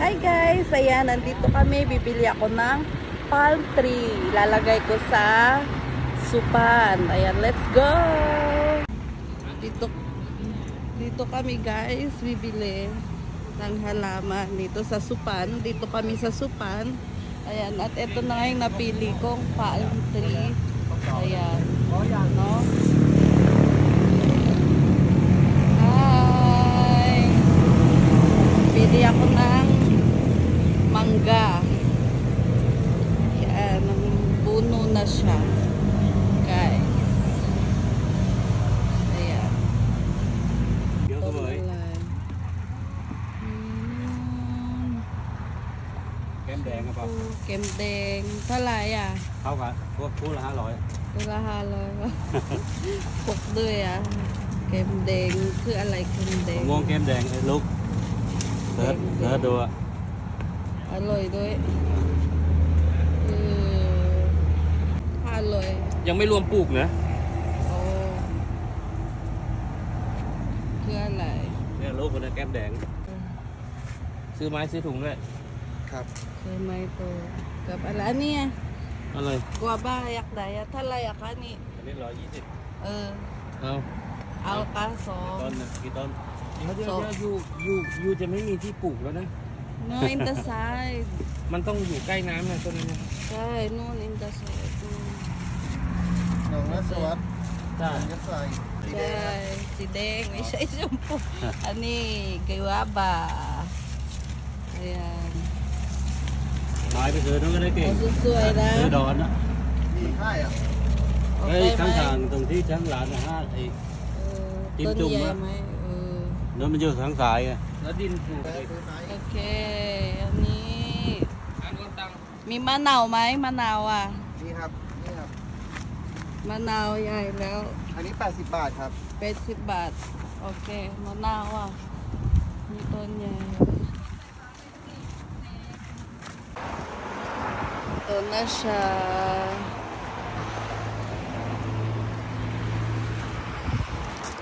Hi guys! Ayan, nandito kami. Bibili ako ng palm tree. Ilalagay ko sa supan. Ayan, let's go! Dito kami guys, bibili ng halaman dito sa supan. Dito kami sa supan. Ayan, at ito na nga yung napili kong palm tree. Ayan. No? Hi! Pili ako ng mangga. Ayan, puno na siya. Guys. Ayan. Kem đen hả bà? Kem đen. Th lại à? Không ạ, phú là 500. Phú là 500. Phụcด้วยอ่ะ เค็มแดงคืออะไรเค็มแดง ม่วงเค็มแดงลูกเถิดดูอ่ะ อร่อยด้วยอร่อย ยังไม่รวมปลูกนะ โอ้คืออะไร เนี่ยลูกมันแก้มแดงซื้อไม้ซื้อถุงด้วยครับ คือไม้โตกับอะไรอันนี้ อะไร กว่าบ้าอยากได้อะเท่าไรอะคะนี่ อันนี้120เอากะสอง ต้นนะกี่ต้นเดี๋ยวยูจะไม่มีที่ปลูกแล้วนะ No, in the side มันต้องอยู่ใกล้น้ำนะต้นนั้นนะ ใช่นู่น in the side หนองนาสวัสดิ์ ใช่ ยัดใส่ ใช่สีแดงไม่ใช่ชมพูอันนี้ไก่ว่าบาayan ไม้ไปซื้อนู้นก็ได้เก่ง สวยๆนะ ซื้อดอนนะ มีค่ายอ่ะ เฮ้ยข้างทางตรงที่ชั้นร้านนะฮะไอ้ จิ้ม ต้น จุ่ม ใหญ่ อะ ไหม นั่นมันอยู่ทางสายไงแล้วดินปลูก โอเคอันนี้มีมะนาวไหมมะนาวอ่ะ นี่ครับ นี่ครับ มะนาวใหญ่แล้ว อันนี้80 บาทครับ 80 บาทโอเคมะนาวอ่ะมีต้นใหญ่ต้นna siya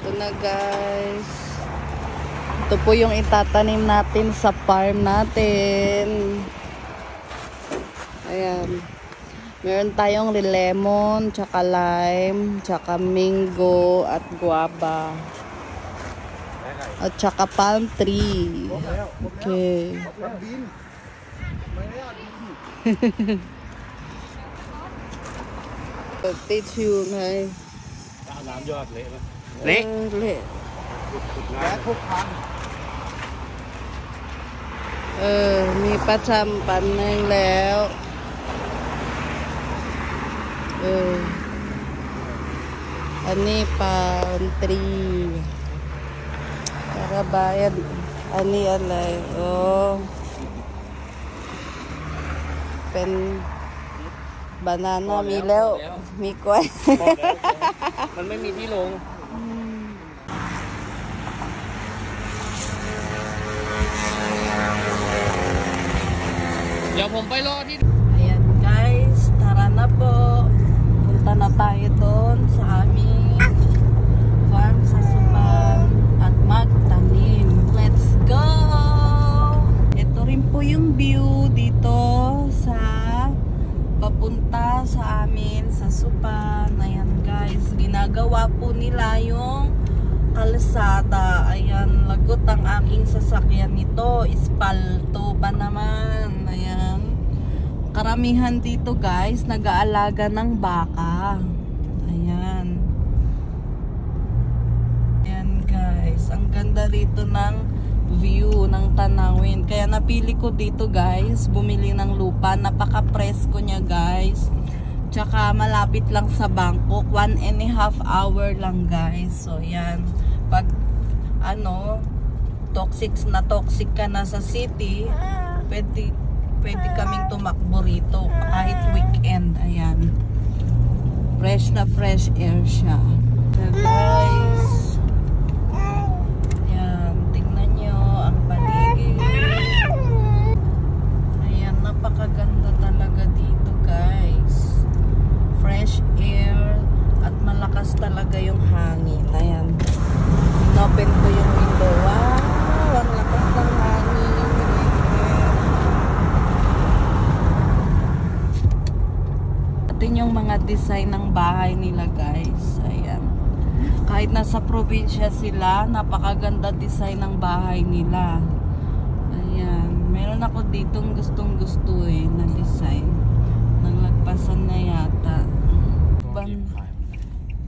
ito na guys, ito po yung itatanim natin sa farm natin. Ayan, meron tayong lemon, tsaka lime, tsaka mango at guava at tsaka palm tree. Okay. Teach you guys. น้ำยอดเละไหม เละเละ แก๊สทุกพัน มีประจำปันหนึ่งแล้วอันนี้ปาล์มตรีระบายอันนี้อะไรเป็นบานาน่ามีแล้วมีกล้วย มันไม่มีที่ลงเดี๋ยวผมไปรอที่ Ayan guys, tara na po. Punta na tayo doon sa aming farm sa Supan at magtanim. Let's go! Ito rin po yung view dito sa papunta sa amin sa Supan. Ayan guys, ginagawa po nila yung kalsada. Ayan, lagot ang aking sasakyan nito. Espalto pa naman. Ayan. Karamihan dito guys, nag-aalaga ng baka. Ayan. Ayan guys. Ang ganda rito ng view ng tanawin. Kaya napili ko dito guys, bumili ng lupa. Napaka-presko niya guys. Tsaka malapit lang sa Bangkok. 1.5 hour lang guys. So yan. Pag toxic ka na sa city, pwede kaming tumakbo rito kahit weekend. Ayan. Fresh na fresh air siya. So guys. Ayan. Tingnan nyo ang paligid. Ayan. Napakaganda talaga dito guys. Fresh air at malakas talaga yung hangin. Ayan. Inopen ko yung window. Wow! Ang lakas ng hangin. mga design ng bahay nila guys. Ayan. Kahit nasa probinsya sila, napakaganda design ng bahay nila. Ayan. Meron ako ditong gustong gusto na design. Naglagpasan na yata.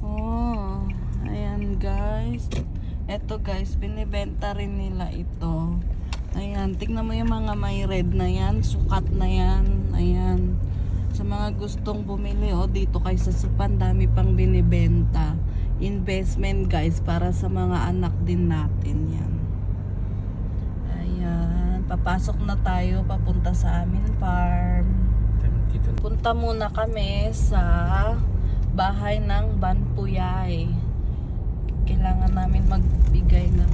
Oh, ayan guys. Eto guys, binibenta rin nila ito. Ayan, tingnan mo yung mga may red na yan, sukat na yan. Ayan. Sa mga gustong bumili, dito kay sa Supan, dami pang binibenta. Investment guys, para sa mga anak din natin yan. Ayan, papasok na tayo papunta sa amin farm. Punta muna kami sa bahay ng Banpuyay. Kailangan namin magbigay ng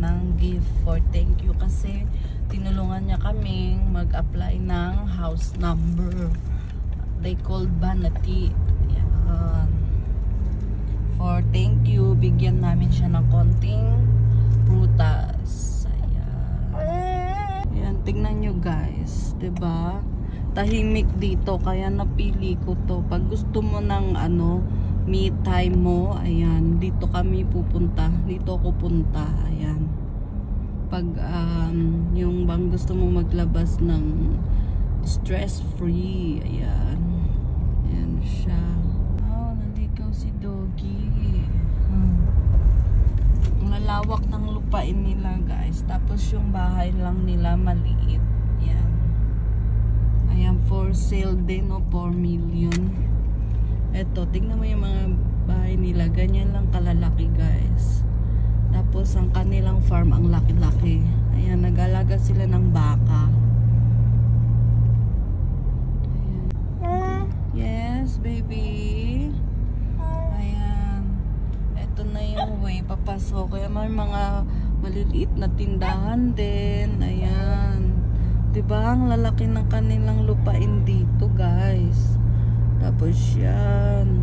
ng gift for thank you kasi tinulungan niya kaming mag-apply ng house number. They called Banati. Ayan. For thank you, bigyan namin siya ng konting prutas. Ayan. Ayan, tingnan nyo guys, 'di ba? Tahimik dito kaya napili ko 'to. Pag gusto mo ng me time mo, ayan, dito kami pupunta. Dito ako punta, ayan. Pag yung bang gusto mo maglabas ng stress free, ayan. Ayan siya. Oh, naligaw si Doggy. Ang lalawak ng lupain nila guys. Tapos yung bahay lang nila maliit. Ayan. Ayan, for sale din 4 million. Eto, tingnan mo yung mga bahay nila. Ganyan lang kalalaki guys. Tapos ang kanilang farm ang laki-laki. Ayan, nag-alaga sila ng baka. Ayan. Yes, baby. Ayan. Eto na yung way papasok. Kaya may mga maliliit na tindahan din. Ayan. Diba? Ang lalaki ng kanilang lupain dito guys. Tapos yan.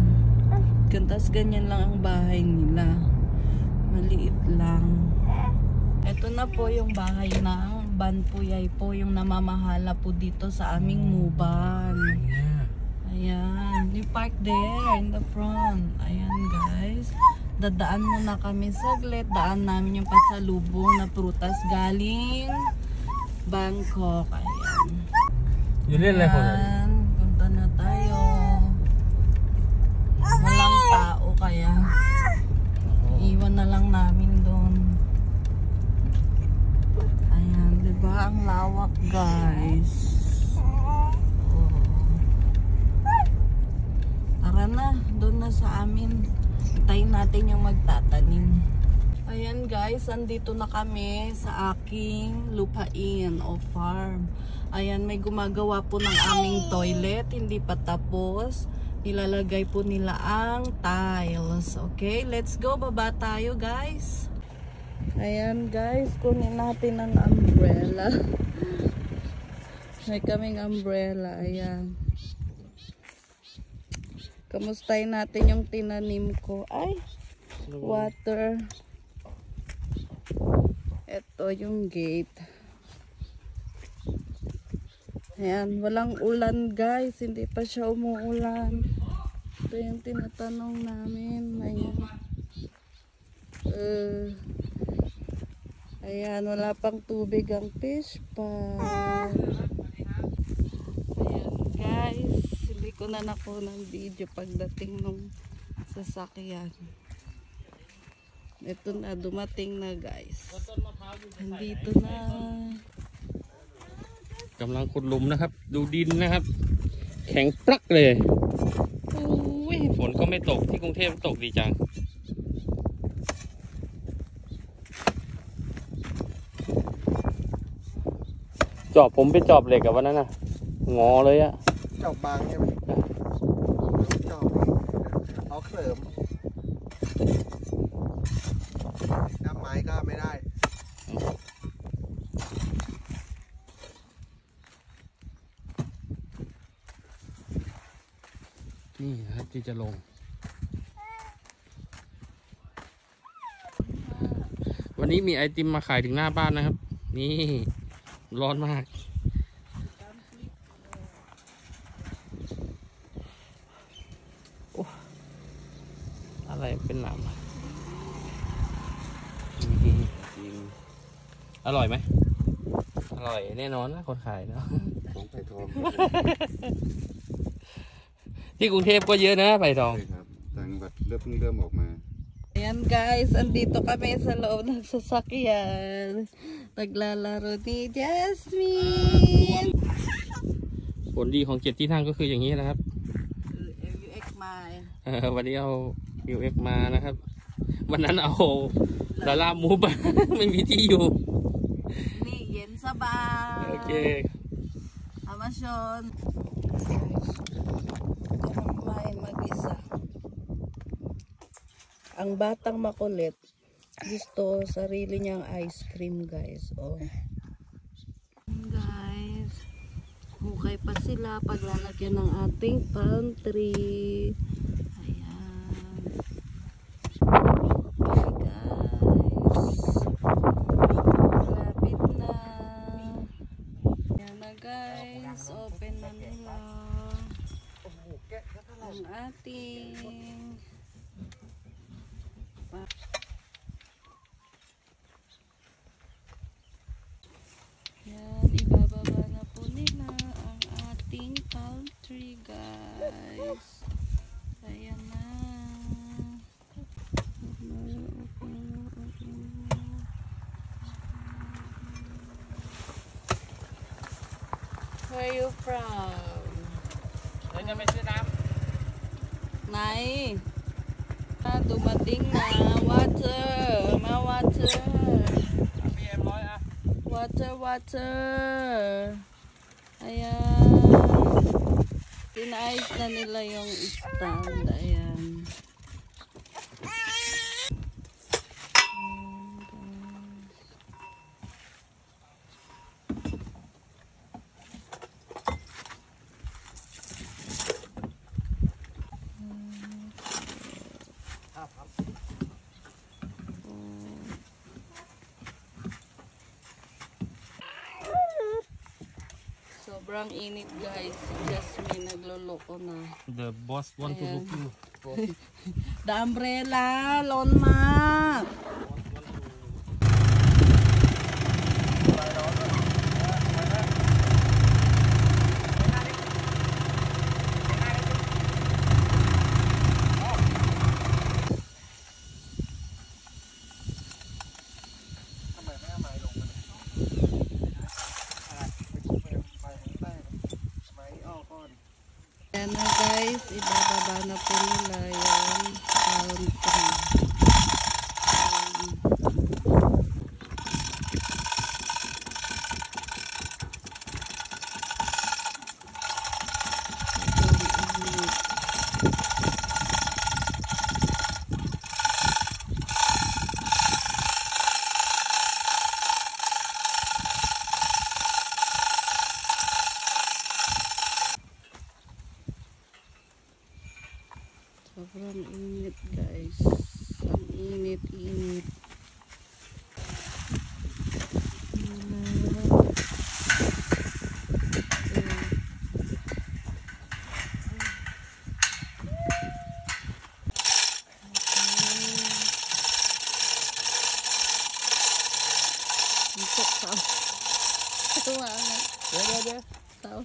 Kantas ganyan lang ang bahay nila. Maliit lang. Ito na po yung bahay ng Banpuyay po. Yung namamahala po dito sa aming Muban. Ayan. You park there in the front. Ayan guys. Dadaan muna kami saglit. Daan namin yung pasalubong na prutas galing Bangkok. Ayan. Ayan. Punta na tayo. Walang tao kaya iwan na lang namin doon. Ayan, diba ang lawak guys. Tara na, doon na sa amin. Hintayin natin yung magtatanim. Ayan guys, andito na kami sa aking lupain o farm. Ayan, may gumagawa po ng aming toilet, hindi pa tapos. Nilalagay po nila ang tiles. Okay, let's go. Baba tayo guys. Ayan guys, kunin natin ang umbrella. May kaming umbrella. Ayan. Kamustahin natin yung tinanim ko. Ay, water. Ito yung gate. Ayan, walang ulan guys. Hindi pa siya umuulan. Ito yung tinatanong namin. Ayan. Ayan, wala pang tubig ang fish pond. Ayan guys. Hindi ko na nakuha ng video pagdating ng sasakyan. Ito na, dumating na guys. Nandito na. กำลังขุดหลุมนะครับ ดูดินนะครับ แข็งปลักเลยอุ้ยฝนก็ไม่ตกที่กรุงเทพตกดีจังจอบผมไปจอบเหล็กกับวันนั้นน่ะงอเลยอะ จอบบางใช่ไหมจอบเอาเสริมน้ำไม้ก็ไม่ได้ นี่นะครับที่จะลงวันนี้มีไอติมมาขายถึงหน้าบ้านนะครับนี่ร้อนมาก อะไรเป็นหนามอร่อยไหมอร่อยแน่นอนนะคนขายเนาะ ของไผ่ทอง ที่กรุงเทพก็เยอะนะไผ่ทอง ใช่ครับต่างจังหวัดเริ่มออกมา Ayan guys, andito kami sa loob ng sasakyan. Naglalaro ni Jasmine. ผลดีของ7ที่นั่งก็คืออย่างนี้นะครับ LUX มา วันนี้เอา UX มานะครับ วันนั้นเอาดารามูฟ ไม่มีที่อยู่ นี่เย็นสบาย โอเค Amasyon. May mag-isa. Ang batang makulit, gusto sarili niyang ice cream guys. Oh. Guys, hukay pa sila paglalagyan ng ating pantry. Ayan. Okay guys. Malapit na. Ayan na guys, open na nila. Ang ating yan, ibababa na po nila ang ating pantry guys. Ayan na. Where are you from? Nay, dumating na water, water. Ayan, pinaayos na nila yung stand. Ayan. Sobrang init guys. Si Jasmine nagloloko na. The boss want to look you. The umbrella, Lonma. Ayan na guys, ibababa na po nila yung pantry. Sobrang init guys. Ang init.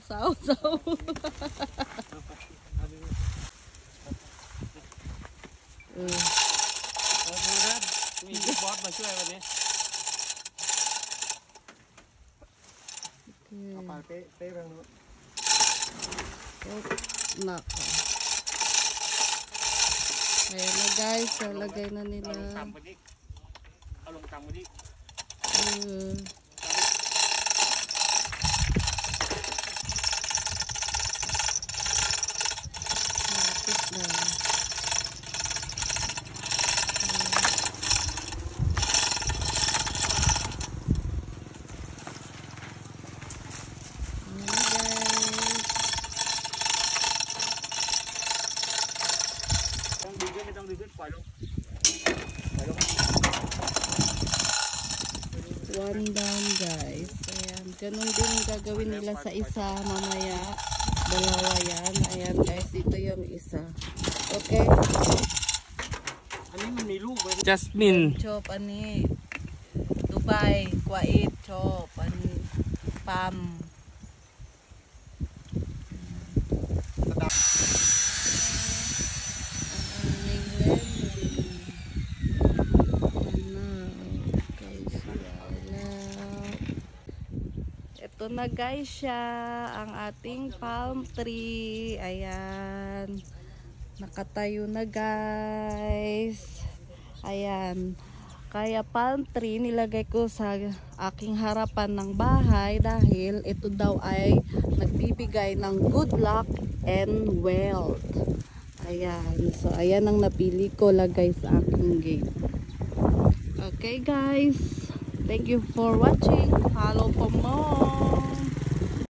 Sao. มีบอสมาช่วยวันนี้ เอาไปเป๊ะไปทางนู้น Nak. Ayan na guys, lalagay na nila. เอาลงต่ำกว่านี้ Lapit na. One down guys. Ayan, ganun din gagawin nila sa isa mamaya. Dalawa yan. Ayan guys, ito yung isa. Okay. อันนี้มันมีลูกไหม Jasmine Chop อันนี้ดูไบกวาอิดชอบอันนี้ปั๊ม กระดาษ Ito na guys siya, ang ating palm tree. Ayan. Nakatayo na guys. Ayan. Kaya palm tree nilagay ko sa aking harapan ng bahay dahil ito daw ay nagbibigay ng good luck and wealth. Ayan. So ayan ang napili ko lagay sa aking gate. Okay guys. Thank you for watching. Follow for more.